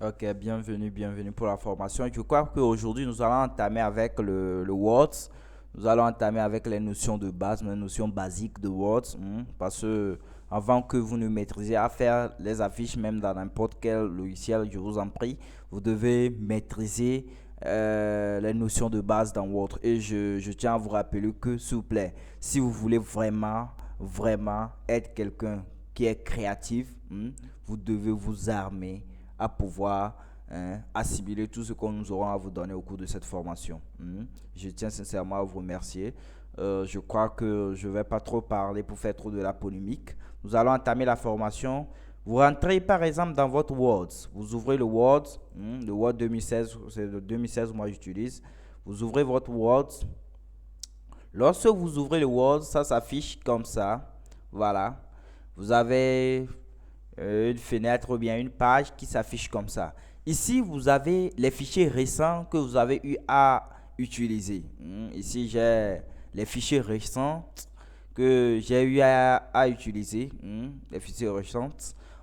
Ok, bienvenue pour la formation. Je crois qu'aujourd'hui, nous allons entamer avec le Words. Nous allons entamer avec les notions de base, les notions basiques de Words. Parce que avant que vous ne maîtrisiez à faire les affiches, même dans n'importe quel logiciel, je vous en prie, vous devez maîtriser les notions de base dans Word. Et je tiens à vous rappeler que, s'il vous plaît, si vous voulez vraiment être quelqu'un qui est créatif, vous devez vous armer à pouvoir assimiler tout ce que nous aurons à vous donner au cours de cette formation. Je tiens sincèrement à vous remercier. Je crois que je ne vais pas trop parler pour faire trop de la polémique. Nous allons entamer la formation. Vous rentrez par exemple dans votre Word. Vous ouvrez le Word 2016, c'est le 2016 moi j'utilise. Vous ouvrez votre Word. Lorsque vous ouvrez le Word, ça s'affiche comme ça. Voilà. Vous avez une fenêtre ou bien une page qui s'affiche comme ça. Ici, vous avez les fichiers récents que vous avez eu à utiliser. Ici, j'ai les fichiers récents que j'ai eu à utiliser. Les fichiers récents.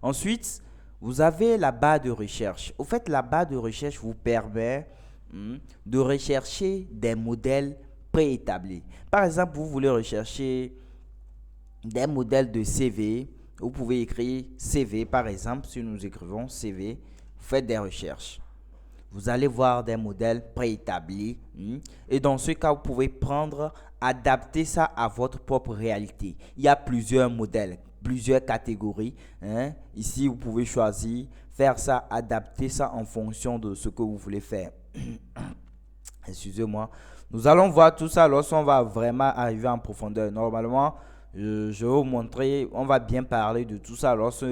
Ensuite, vous avez la barre de recherche. Au fait, la barre de recherche vous permet de rechercher des modèles préétablis. Par exemple, vous voulez rechercher des modèles de CV. Vous pouvez écrire CV, par exemple, si nous écrivons CV, vous faites des recherches. Vous allez voir des modèles préétablis. Et dans ce cas, vous pouvez prendre, adapter ça à votre propre réalité. Il y a plusieurs modèles, plusieurs catégories. Ici, vous pouvez choisir, faire ça, adapter ça en fonction de ce que vous voulez faire. Excusez-moi. Nous allons voir tout ça lorsqu'on va vraiment arriver en profondeur. Normalement, je vais vous montrer, on va bien parler de tout ça lorsque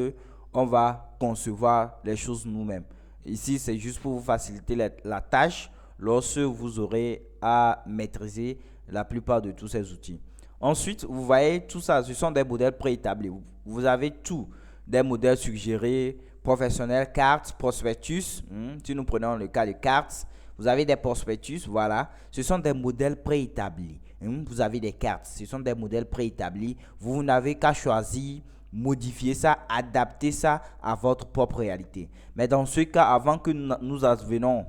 on va concevoir les choses nous-mêmes. Ici, c'est juste pour vous faciliter la tâche lorsque vous aurez à maîtriser la plupart de tous ces outils. Ensuite, vous voyez tout ça, ce sont des modèles préétablis. Vous avez tout, des modèles suggérés, professionnels, cartes, prospectus. Si nous prenons le cas de cartes, vous avez des prospectus, voilà. Ce sont des modèles préétablis. Vous avez des cartes, ce sont des modèles préétablis. Vous n'avez qu'à choisir, modifier ça, adapter ça à votre propre réalité. Mais dans ce cas, avant que nous advenons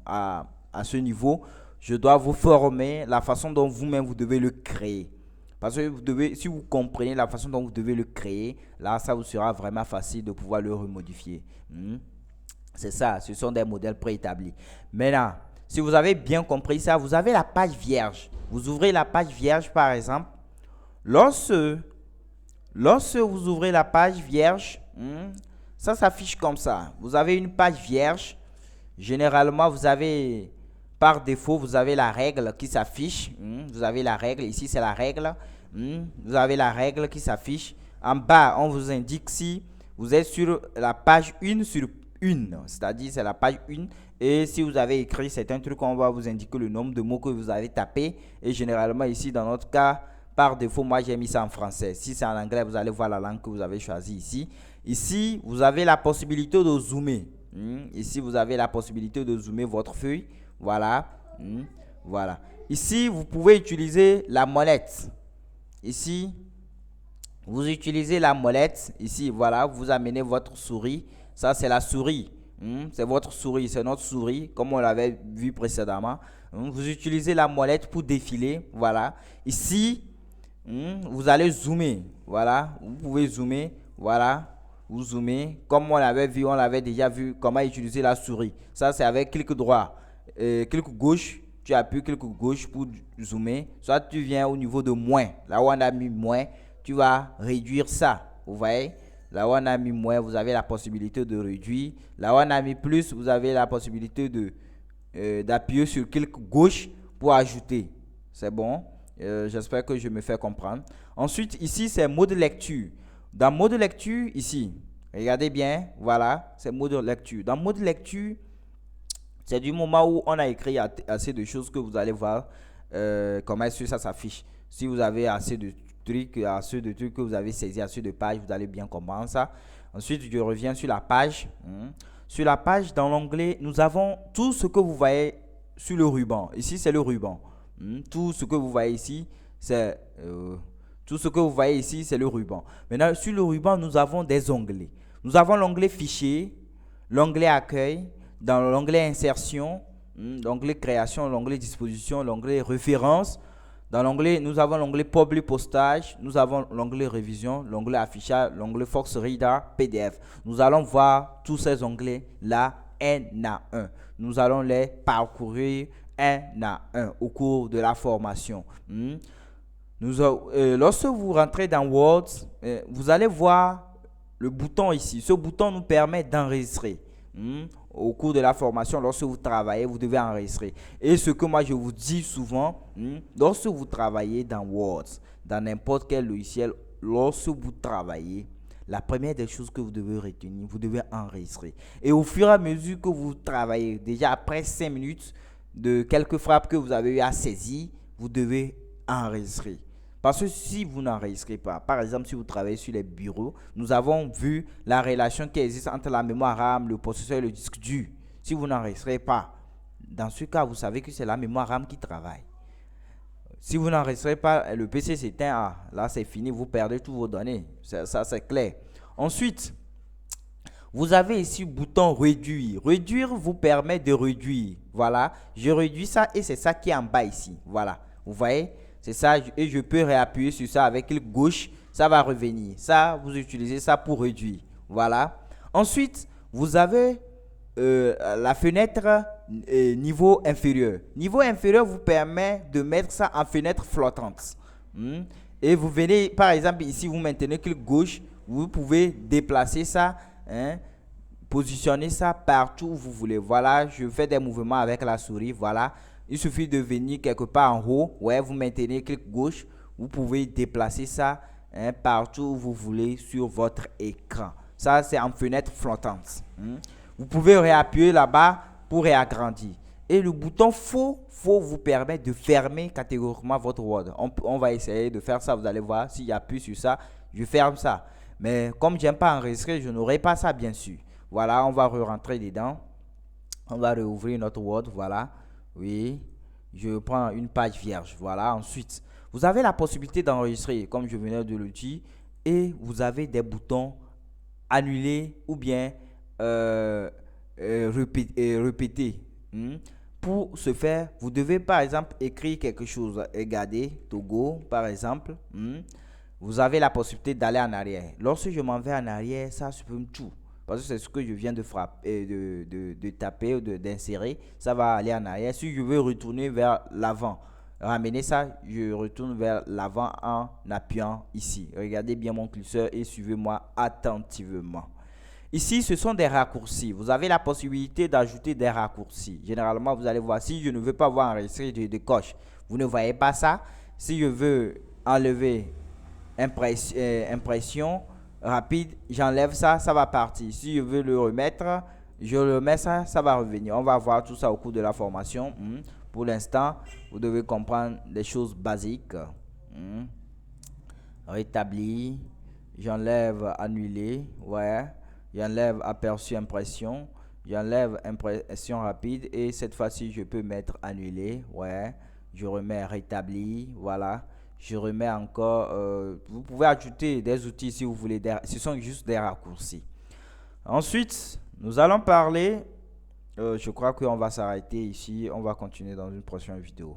à ce niveau, je dois vous former la façon dont vous-même vous devez le créer. Parce que si vous comprenez la façon dont vous devez le créer, là, ça vous sera vraiment facile de pouvoir le remodifier. C'est ça, ce sont des modèles préétablis. Maintenant, si vous avez bien compris ça, vous avez la page vierge. Vous ouvrez la page vierge, par exemple. Lorsque vous ouvrez la page vierge, ça s'affiche comme ça. Vous avez une page vierge. Généralement, par défaut, vous avez la règle qui s'affiche. Vous avez la règle, ici c'est la règle. Vous avez la règle qui s'affiche. En bas, on vous indique si vous êtes sur la page 1 sur 1, c'est-à-dire c'est la page 1. Et si vous avez écrit certains trucs, on va vous indiquer le nombre de mots que vous avez tapé. Et généralement ici, dans notre cas, par défaut, moi j'ai mis ça en français. Si c'est en anglais, vous allez voir la langue que vous avez choisie ici. Ici, vous avez la possibilité de zoomer. Ici, vous avez la possibilité de zoomer votre feuille. Voilà. Voilà. Ici, vous pouvez utiliser la molette. Ici, vous utilisez la molette. Ici, voilà, vous amenez votre souris. Ça, c'est la souris. C'est votre souris, c'est notre souris, comme on l'avait vu précédemment. Vous utilisez la molette pour défiler. Voilà. Ici, vous allez zoomer. Voilà. Vous pouvez zoomer. Voilà. Vous zoomez. Comme on l'avait déjà vu comment utiliser la souris. Ça, c'est avec clic droit. Clic gauche. Tu appuies clic gauche pour zoomer. Soit tu viens au niveau de moins. Là où on a mis moins, tu vas réduire ça. Vous voyez? Là où on a mis moins, vous avez la possibilité de réduire. Là où on a mis plus, vous avez la possibilité d'appuyer sur clic gauche pour ajouter. C'est bon? J'espère que je me fais comprendre. Ensuite, ici, c'est mode lecture. Dans mode lecture, ici, regardez bien, voilà, c'est mode lecture. Dans mode lecture, c'est du moment où on a écrit assez de choses que vous allez voir comment est-ce que ça s'affiche. Si vous avez assez de trucs que vous avez saisi, assez de pages, vous allez bien comprendre ça. Ensuite, je reviens sur la page. Sur la page, dans l'onglet, nous avons tout ce que vous voyez sur le ruban. Ici, c'est le ruban. Tout ce que vous voyez ici, c'est le ruban. Maintenant, sur le ruban, nous avons des onglets. Nous avons l'onglet fichier, l'onglet accueil, dans l'onglet insertion, l'onglet création, l'onglet disposition, l'onglet référence. Dans l'onglet, nous avons l'onglet public postage, nous avons l'onglet révision, l'onglet affichage, l'onglet Fox Reader, PDF. Nous allons voir tous ces onglets-là un à un. Nous allons les parcourir un à un au cours de la formation. Lorsque vous rentrez dans Word, vous allez voir le bouton ici. Ce bouton nous permet d'enregistrer. Au cours de la formation, lorsque vous travaillez, vous devez enregistrer. Et ce que moi je vous dis souvent, lorsque vous travaillez dans Word, dans n'importe quel logiciel, lorsque vous travaillez, la première des choses que vous devez retenir, vous devez enregistrer. Et au fur et à mesure que vous travaillez, déjà après 5 minutes de quelques frappes que vous avez eu à saisir, vous devez enregistrer. Parce que si vous n'enregistrez pas, par exemple, si vous travaillez sur les bureaux, nous avons vu la relation qui existe entre la mémoire RAM, le processeur et le disque dur. Si vous n'enregistrez pas, dans ce cas, vous savez que c'est la mémoire RAM qui travaille. Si vous n'enregistrez pas, le PC s'éteint, là c'est fini, vous perdez toutes vos données. Ça c'est clair. Ensuite, vous avez ici le bouton réduire. Réduire vous permet de réduire. Voilà, je réduis ça et c'est ça qui est en bas ici. Voilà, vous voyez? C'est ça, et je peux réappuyer sur ça avec clic gauche, ça va revenir. Ça, vous utilisez ça pour réduire. Voilà. Ensuite, vous avez la fenêtre niveau inférieur. Niveau inférieur vous permet de mettre ça en fenêtre flottante. Et vous venez, par exemple, ici, vous maintenez clic gauche, vous pouvez déplacer ça, positionner ça partout où vous voulez. Voilà, je fais des mouvements avec la souris, voilà. Il suffit de venir quelque part en haut, ouais, vous maintenez clic gauche, vous pouvez déplacer ça partout où vous voulez sur votre écran. Ça, c'est en fenêtre flottante. Vous pouvez réappuyer là-bas pour réagrandir. Et le bouton faux vous permet de fermer catégoriquement votre Word. On va essayer de faire ça, vous allez voir, s'il appuie sur ça, je ferme ça. Mais comme j'aime pas enregistrer, je n'aurai pas ça bien sûr. Voilà, on va re-rentrer dedans. On va rouvrir notre Word, voilà. Oui, je prends une page vierge. Voilà, ensuite, vous avez la possibilité d'enregistrer, comme je venais de le dire, et vous avez des boutons annuler ou bien répéter. Pour ce faire, vous devez par exemple écrire quelque chose. Regardez, Togo, par exemple. Vous avez la possibilité d'aller en arrière. Lorsque je m'en vais en arrière, ça supprime tout. Parce que c'est ce que je viens de frapper, de taper ou d'insérer. Ça va aller en arrière. Si je veux retourner vers l'avant, ramener ça, je retourne vers l'avant en appuyant ici. Regardez bien mon curseur et suivez-moi attentivement. Ici, ce sont des raccourcis. Vous avez la possibilité d'ajouter des raccourcis. Généralement, vous allez voir, si je ne veux pas voir enregistrer, je décoche. Vous ne voyez pas ça. Si je veux enlever impression rapide, j'enlève ça, ça va partir. Si je veux le remettre, je le mets ça, ça va revenir. On va voir tout ça au cours de la formation. Pour l'instant, vous devez comprendre les choses basiques. Rétablir, j'enlève annuler, ouais. J'enlève aperçu impression, j'enlève impression rapide et cette fois-ci je peux mettre annuler, ouais. Je remets rétablir, voilà. Je remets encore, vous pouvez ajouter des outils si vous voulez, ce sont juste des raccourcis. Ensuite, nous allons parler, je crois qu'on va s'arrêter ici, on va continuer dans une prochaine vidéo.